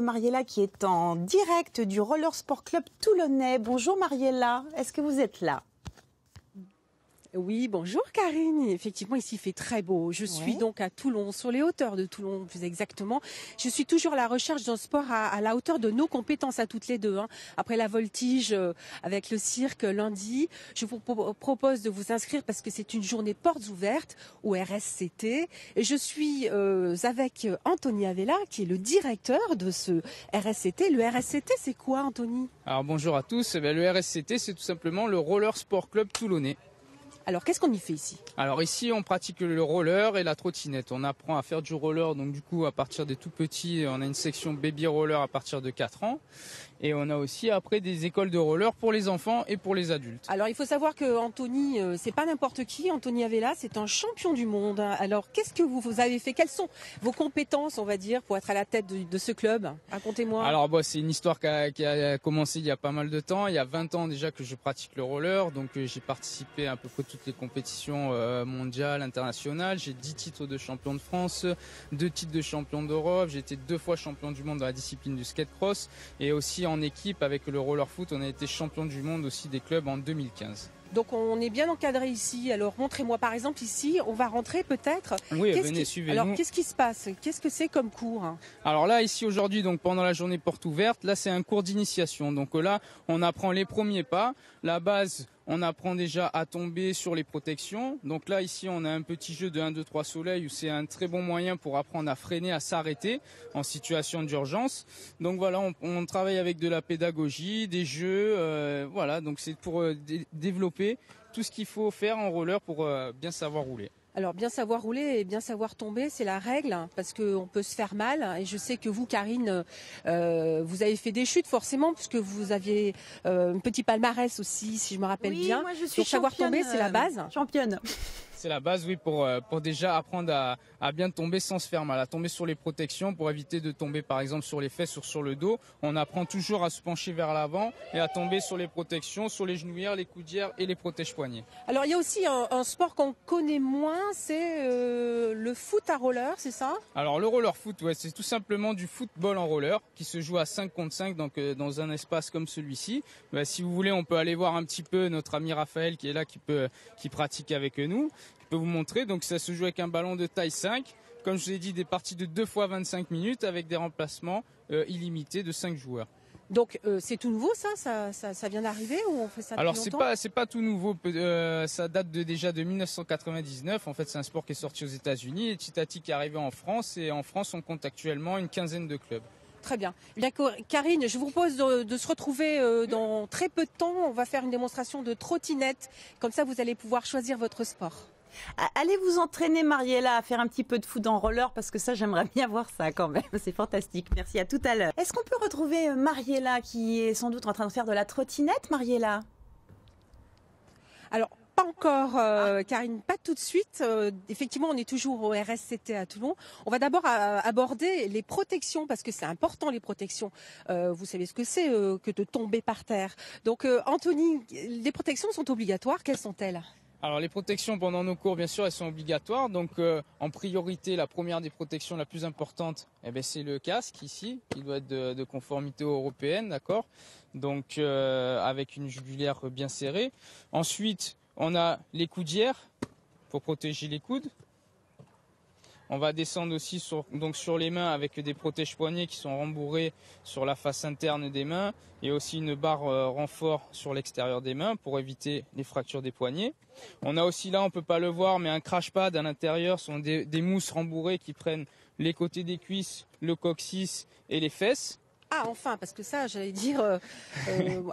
Mariella qui est en direct du Roller Sport Club Toulonnais. Bonjour Mariella, est-ce que vous êtes là? Oui, bonjour Karine. Effectivement, ici il fait très beau. Je suis donc à Toulon, sur les hauteurs de Toulon plus exactement. Je suis toujours à la recherche d'un sport à la hauteur de nos compétences à toutes les deux. Après la voltige avec le cirque lundi, je vous propose de vous inscrire parce que c'est une journée portes ouvertes au RSCT. Et je suis avec Anthony Avella qui est le directeur de ce RSCT. Le RSCT, c'est quoi Anthony? Alors bonjour à tous. Le RSCT, c'est tout simplement le Roller Sport Club Toulonnais. Alors, qu'est-ce qu'on y fait ici? Alors ici, on pratique le roller et la trottinette. On apprend à faire du roller, donc du coup, à partir des tout petits, on a une section baby roller à partir de 4 ans. Et on a aussi après des écoles de roller pour les enfants et pour les adultes. Alors, il faut savoir que Anthony, c'est pas n'importe qui. Anthony Avella, c'est un champion du monde. Alors, qu'est-ce que vous avez fait? Quelles sont vos compétences, on va dire, pour être à la tête de ce club? Racontez-moi. Alors, c'est une histoire qui a commencé il y a pas mal de temps. Il y a 20 ans déjà que je pratique le roller. Donc, j'ai participé à peu près toutes les compétitions mondiales, internationales. J'ai 10 titres de champion de France, 2 titres de champion d'Europe. J'ai été 2 fois champion du monde dans la discipline du skate cross. Et aussi en équipe avec le roller foot, on a été champion du monde aussi des clubs en 2015. Donc on est bien encadré ici. Alors montrez-moi par exemple ici, on va rentrer peut-être. Oui, venez, suivez-nous. Alors qu'est-ce qui se passe? Qu'est-ce que c'est comme cours? Alors là, ici aujourd'hui, donc pendant la journée porte ouverte, là c'est un cours d'initiation. Donc là, on apprend les premiers pas, la base. On apprend déjà à tomber sur les protections. Donc là, ici, on a un petit jeu de 1, 2, 3 soleil où c'est un très bon moyen pour apprendre à freiner, à s'arrêter en situation d'urgence. Donc voilà, on travaille avec de la pédagogie, des jeux. Voilà, donc c'est pour développer tout ce qu'il faut faire en roller pour bien savoir rouler. Alors bien savoir rouler et bien savoir tomber, c'est la règle, parce qu'on peut se faire mal. Et je sais que vous, Karine, vous avez fait des chutes forcément, puisque vous aviez un petit palmarès aussi, si je me rappelle bien. Moi je suis donc savoir tomber, c'est la base. Championne. C'est la base, oui, pour déjà apprendre à bien tomber sans se faire mal, à tomber sur les protections pour éviter de tomber par exemple sur les fesses ou sur le dos. On apprend toujours à se pencher vers l'avant et à tomber sur les protections, sur les genouillères, les coudières et les protège-poignets. Alors il y a aussi un sport qu'on connaît moins, c'est le foot à roller, c'est ça? Alors le roller foot, c'est tout simplement du football en roller qui se joue à 5 contre 5 donc, dans un espace comme celui-ci. Si vous voulez, on peut aller voir un petit peu notre ami Raphaël qui est là, qui pratique avec nous. Je peux vous montrer, donc ça se joue avec un ballon de taille 5, comme je vous ai dit, des parties de 2 fois 25 minutes avec des remplacements illimités de 5 joueurs. Donc c'est tout nouveau ça vient d'arriver ou on fait ça depuis Alors longtemps? c'est pas tout nouveau, ça date déjà de 1999. En fait, c'est un sport qui est sorti aux États-Unis et petit à petit qui est arrivé en France, et en France on compte actuellement une quinzaine de clubs. Très bien. Bien, Karine, je vous propose de se retrouver dans très peu de temps. On va faire une démonstration de trottinette. Comme ça, vous allez pouvoir choisir votre sport. Allez vous entraîner Mariella à faire un petit peu de foot en roller parce que ça j'aimerais bien voir ça quand même, c'est fantastique. Merci, à tout à l'heure. Est-ce qu'on peut retrouver Mariella qui est sans doute en train de faire de la trottinette, Mariella? Alors pas encore Karine, pas tout de suite. Effectivement, on est toujours au RSCT à Toulon. On va d'abord aborder les protections parce que c'est important les protections. Vous savez ce que c'est que de tomber par terre. Donc Anthony, les protections sont obligatoires, quelles sont-elles? Alors les protections pendant nos cours, bien sûr, elles sont obligatoires. Donc en priorité, la première des protections la plus importante, c'est le casque ici, qui doit être de conformité européenne, d'accord. Donc avec une jugulaire bien serrée. Ensuite, on a les coudières pour protéger les coudes. On va descendre aussi sur les mains avec des protège-poignets qui sont rembourrés sur la face interne des mains, et aussi une barre renfort sur l'extérieur des mains pour éviter les fractures des poignets. On a aussi là, on peut pas le voir, mais un crash pad à l'intérieur, sont des mousses rembourrées qui prennent les côtés des cuisses, le coccyx et les fesses. Ah enfin, parce que ça, j'allais dire,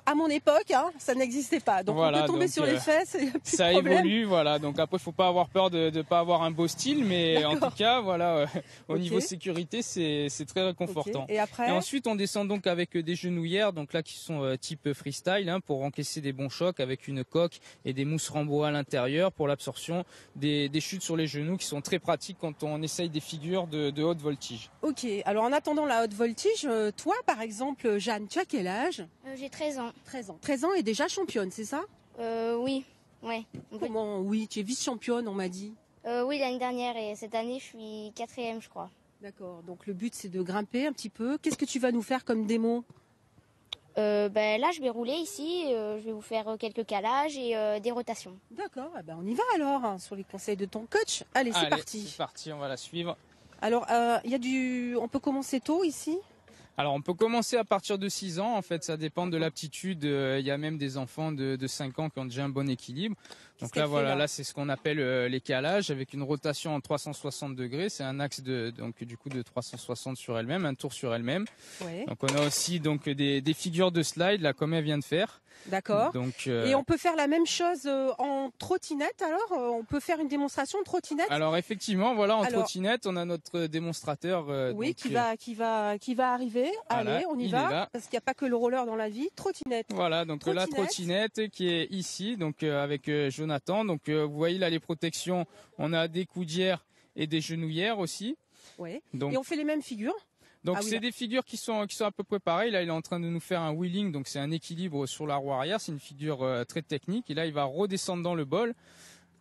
à mon époque, ça n'existait pas. Donc voilà, on peut tomber sur les fesses, il n'y a plus ça de problème. évolue, voilà. Donc après, il ne faut pas avoir peur de ne pas avoir un beau style, mais en tout cas, voilà, au niveau sécurité, c'est très réconfortant. Et après, ensuite, on descend donc avec des genouillères, donc là qui sont type freestyle, pour encaisser des bons chocs avec une coque et des mousses rembourrées à l'intérieur pour l'absorption des chutes sur les genoux qui sont très pratiques quand on essaye des figures de haute voltige. Ok, alors en attendant la haute voltige, toi par exemple, Jeanne, tu as quel âge? J'ai 13 ans. 13 ans. 13 ans et déjà championne, c'est ça? Oui, ouais. Comment? Oui, tu es vice-championne, on m'a dit. Oui, l'année dernière, et cette année, je suis 4e, je crois. D'accord, donc le but c'est de grimper un petit peu. Qu'est-ce que tu vas nous faire comme démo? Là, je vais rouler ici. Je vais vous faire quelques calages et des rotations. D'accord, eh ben on y va alors, hein, sur les conseils de ton coach. Allez, c'est parti. C'est parti, on va la suivre. Alors, on peut commencer tôt ici? Alors on peut commencer à partir de 6 ans, en fait ça dépend de l'aptitude, il y a même des enfants de 5 ans qui ont déjà un bon équilibre. Donc là voilà, là c'est ce qu'on appelle les calages avec une rotation en 360 degrés, c'est un axe de 360 sur elle-même, un tour sur elle-même. Ouais. Donc on a aussi donc des figures de slide là comme elle vient de faire. D'accord. Donc, et on peut faire la même chose en trottinette alors? On peut faire une démonstration de trottinette? Alors effectivement, voilà, trottinette, on a notre démonstrateur. Oui, donc, qui va arriver. Voilà, allez, on y va, parce qu'il n'y a pas que le roller dans la vie. Trottinette. Voilà, donc la trottinette qui est ici, donc avec Jonathan. Donc vous voyez là les protections, on a des coudières et des genouillères aussi. Oui. Donc, et on fait les mêmes figures. Donc c'est des figures qui sont à peu près pareilles. Là, il est en train de nous faire un wheeling, donc c'est un équilibre sur la roue arrière. C'est une figure très technique. Et là, il va redescendre dans le bol.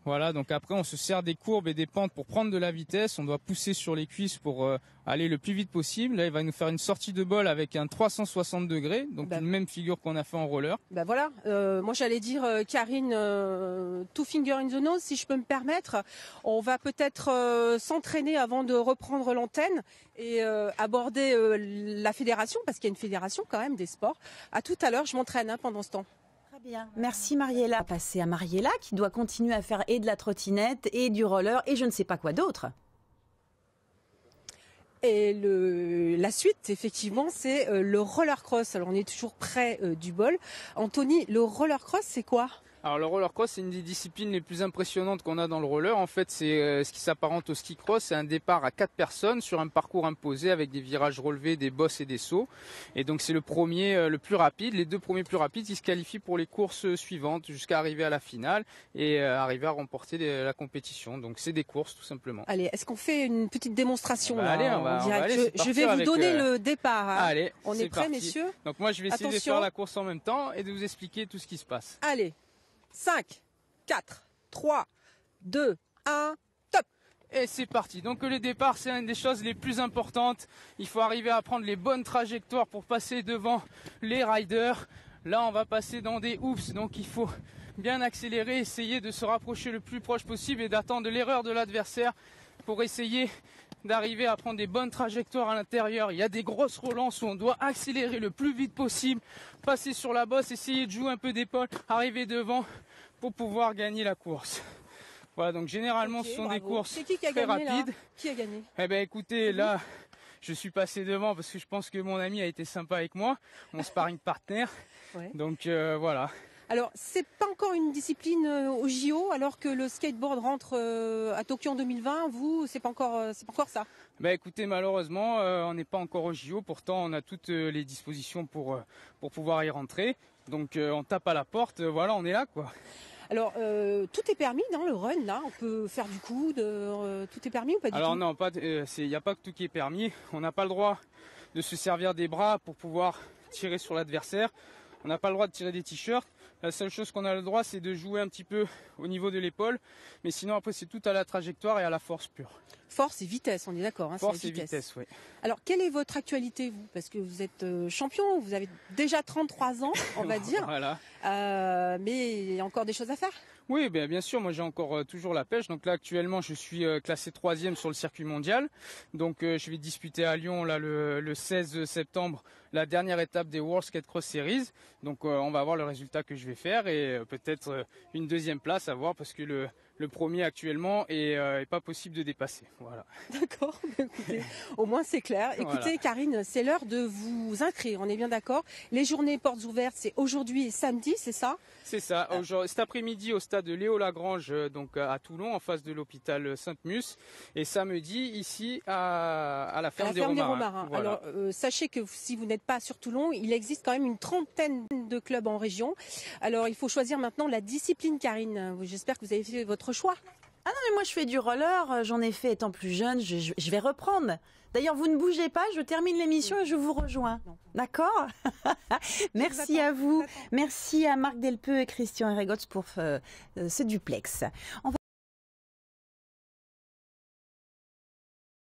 Voilà, donc après, on se sert des courbes et des pentes pour prendre de la vitesse. On doit pousser sur les cuisses pour aller le plus vite possible. Là, il va nous faire une sortie de bol avec un 360 degrés, donc une même figure qu'on a fait en roller. Ben voilà, moi j'allais dire, Karine, two finger in the nose, si je peux me permettre. On va peut-être s'entraîner avant de reprendre l'antenne et aborder la fédération, parce qu'il y a une fédération quand même des sports. À tout à l'heure, je m'entraîne pendant ce temps. Bien. Merci Mariella. Passer à Mariella qui doit continuer à faire et de la trottinette et du roller et je ne sais pas quoi d'autre. Et la suite, effectivement, c'est le roller cross. Alors on est toujours près du bol. Anthony, le roller cross, c'est quoi? Alors le roller cross, c'est une des disciplines les plus impressionnantes qu'on a dans le roller. En fait, c'est ce qui s'apparente au ski cross. C'est un départ à 4 personnes sur un parcours imposé avec des virages relevés, des bosses et des sauts. Et donc c'est le premier, le plus rapide. Les deux premiers plus rapides, ils se qualifient pour les courses suivantes jusqu'à arriver à la finale et arriver à remporter la compétition. Donc c'est des courses tout simplement. Allez, est-ce qu'on fait une petite démonstration là, allez, on va aller, je vais vous donner le départ. Hein. Allez, on est prêts, messieurs? Donc moi je vais essayer de faire la course en même temps et de vous expliquer tout ce qui se passe. Allez. 5, 4, 3, 2, 1, top! Et c'est parti. Donc le départ, c'est une des choses les plus importantes. Il faut arriver à prendre les bonnes trajectoires pour passer devant les riders. Là, on va passer dans des hoops, donc il faut bien accélérer, essayer de se rapprocher le plus proche possible et d'attendre l'erreur de l'adversaire pour essayer d'arriver à prendre des bonnes trajectoires à l'intérieur. Il y a des grosses relances où on doit accélérer le plus vite possible, passer sur la bosse, essayer de jouer un peu d'épaule, arriver devant pour pouvoir gagner la course. Voilà, donc généralement ce sont des courses très rapides. Qui a gagné? Eh bien écoutez, là je suis passé devant parce que je pense que mon ami a été sympa avec moi, mon sparring partner. Ouais. Donc voilà. Alors, c'est pas encore une discipline au JO, alors que le skateboard rentre à Tokyo en 2020. Vous, c'est pas encore ça. Bah écoutez, malheureusement, on n'est pas encore au JO. Pourtant, on a toutes les dispositions pour pouvoir y rentrer. Donc, on tape à la porte. Voilà, on est là, quoi. Alors, tout est permis dans le run, là. On peut faire du coude. Tout est permis ou pas du tout? Alors non, il n'y a pas que tout qui est permis. On n'a pas le droit de se servir des bras pour pouvoir tirer sur l'adversaire. On n'a pas le droit de tirer des t-shirts. La seule chose qu'on a le droit, c'est de jouer un petit peu au niveau de l'épaule. Mais sinon, après, c'est tout à la trajectoire et à la force pure. Force et vitesse, on est d'accord. Hein, force et vitesse, oui. Alors, quelle est votre actualité, vous? Parce que vous êtes champion, vous avez déjà 33 ans, on va dire. Voilà. Mais il y a encore des choses à faire. Oui, bien sûr, moi j'ai encore toujours la pêche. Donc là actuellement je suis classé 3e sur le circuit mondial. Donc je vais disputer à Lyon là, le 16 septembre la dernière étape des World Skate Cross Series. Donc on va voir le résultat que je vais faire et peut-être une deuxième place à voir parce que le premier actuellement est pas possible de dépasser. Voilà. D'accord, écoutez, au moins c'est clair. Écoutez voilà. Karine, c'est l'heure de vous inscrire, on est bien d'accord. Les journées portes ouvertes, c'est aujourd'hui et samedi, c'est ça? C'est ça, cet après-midi au stade de Léo Lagrange, donc à Toulon, en face de l'hôpital Sainte-Mus, et samedi ici à la ferme des Romarins. Voilà. Alors sachez que si vous n'êtes pas sur Toulon, il existe quand même une trentaine de clubs en région. Alors il faut choisir maintenant la discipline, Karine. J'espère que vous avez fait votre choix. Ah non, mais moi je fais du roller, j'en ai fait étant plus jeune, je vais reprendre. D'ailleurs, vous ne bougez pas, je termine l'émission et je vous rejoins. D'accord? Merci à vous. Merci à Marc Delpeux et Christian Erregots pour ce duplex.